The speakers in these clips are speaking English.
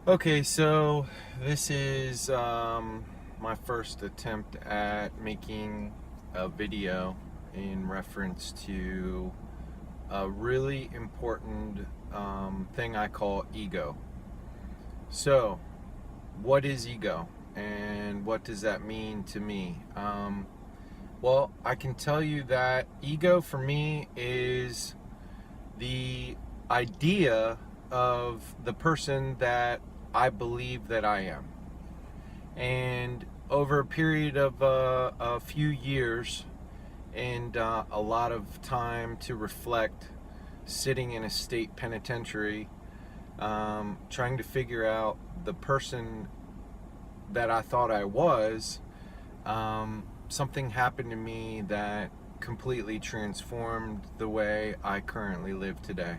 Okay, so this is my first attempt at making a video in reference to a really important thing I call ego. So, what is ego, and what does that mean to me? Well, I can tell you that ego for me is the idea of the person that I believe that I am. And over a period of a few years and a lot of time to reflect, sitting in a state penitentiary, trying to figure out the person that I thought I was, something happened to me that completely transformed the way I currently live today.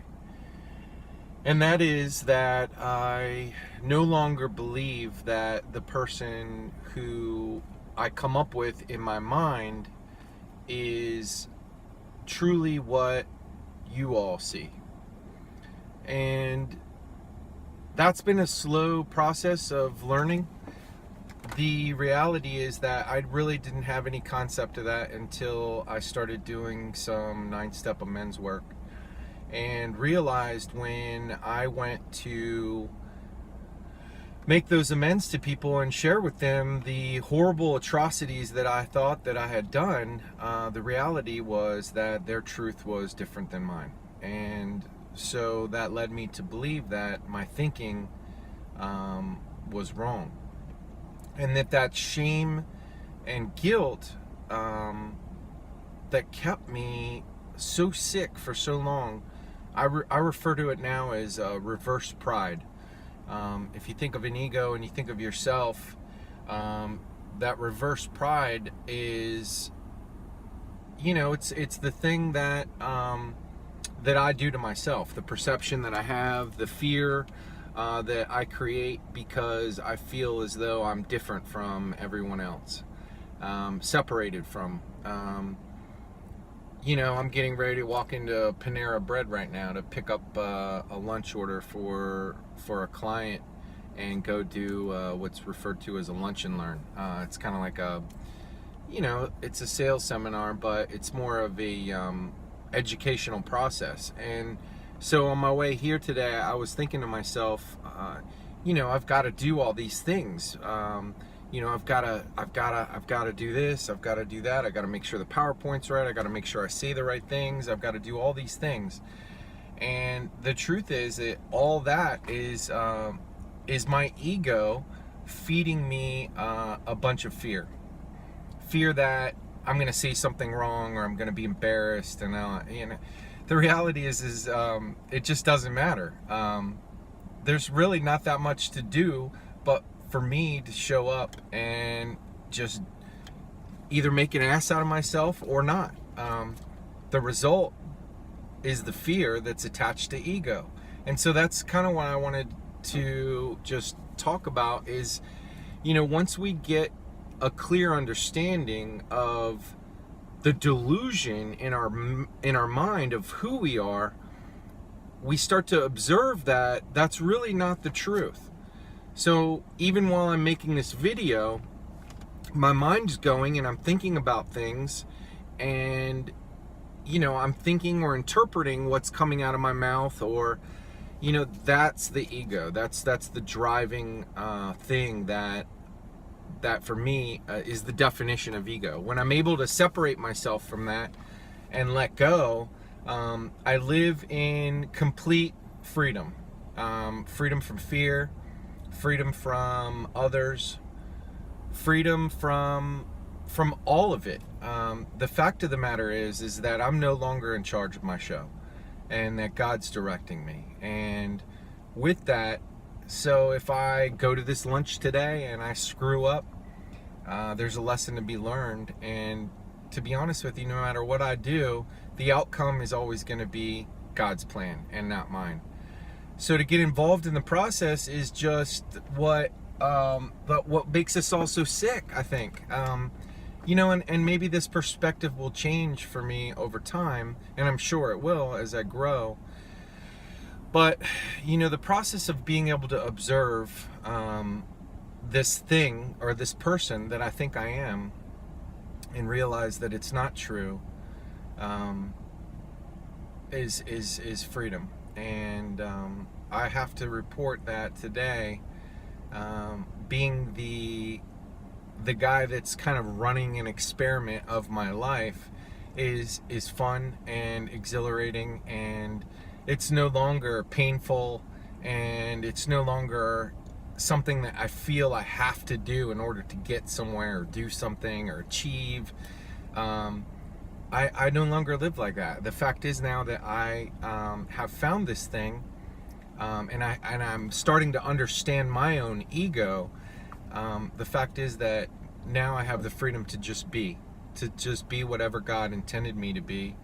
And that is that I no longer believe that the person who I come up with in my mind is truly what you all see. And that's been a slow process of learning. The reality is that I really didn't have any concept of that until I started doing some 9-step amends work, and realized when I went to make those amends to people and share with them the horrible atrocities that I thought that I had done, the reality was that their truth was different than mine. And so that led me to believe that my thinking was wrong. And that shame and guilt that kept me so sick for so long, I refer to it now as reverse pride. If you think of an ego and you think of yourself, that reverse pride is, it's the thing that that I do to myself, the perception that I have, the fear that I create because I feel as though I'm different from everyone else, separated from. I'm getting ready to walk into Panera Bread right now to pick up a lunch order for a client and go do what's referred to as a lunch and learn. It's kind of like it's a sales seminar, but it's more of a educational process. And so on my way here today, I was thinking to myself, I've got to do all these things. I've got to do this, I've got to do that, I got to make sure the PowerPoint's right, I got to make sure I say the right things, I've got to do all these things. And the truth is that all that is my ego feeding me a bunch of fear that I'm going to say something wrong, or I'm going to be embarrassed. And the reality is it just doesn't matter. There's really not that much to do but for me to show up and just either make an ass out of myself or not. The result is the fear that's attached to ego. And so that's kind of what I wanted to just talk about is, once we get a clear understanding of the delusion in our mind of who we are, we start to observe that that's really not the truth. So even while I'm making this video, my mind's going and I'm thinking about things, and I'm thinking or interpreting what's coming out of my mouth, or that's the ego. That's the driving thing that for me is the definition of ego. When I'm able to separate myself from that and let go, I live in complete freedom. Freedom from fear, freedom from others, freedom from all of it. The fact of the matter is that I'm no longer in charge of my show, and that God's directing me. And with that, so if I go to this lunch today and I screw up, there's a lesson to be learned. And to be honest with you, no matter what I do, the outcome is always going to be God's plan and not mine. So to get involved in the process is just what makes us all so sick, I think. And maybe this perspective will change for me over time, and I'm sure it will as I grow. But you know, the process of being able to observe this thing or this person that I think I am, and realize that it's not true, is freedom. And I have to report that today, being the guy that's kind of running an experiment of my life is fun and exhilarating, and it's no longer painful, and it's no longer something that I feel I have to do in order to get somewhere or do something or achieve. I no longer live like that. The fact is now that I have found this thing, and I'm starting to understand my own ego. The fact is that now I have the freedom to just be whatever God intended me to be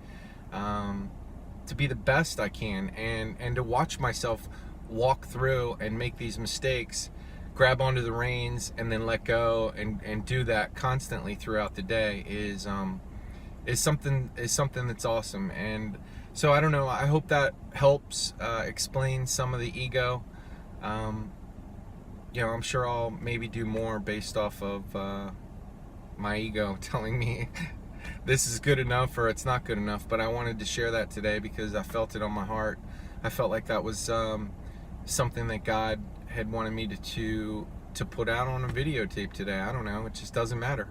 the best I can, and to watch myself walk through and make these mistakes, grab onto the reins, and then let go, and do that constantly throughout the day is something that's awesome. And so I don't know, I hope that helps explain some of the ego. You know, I'm sure I'll maybe do more based off of my ego telling me this is good enough or it's not good enough. But I wanted to share that today because I felt it on my heart. I felt like that was something that God had wanted me to put out on a videotape today. I don't know, it just doesn't matter.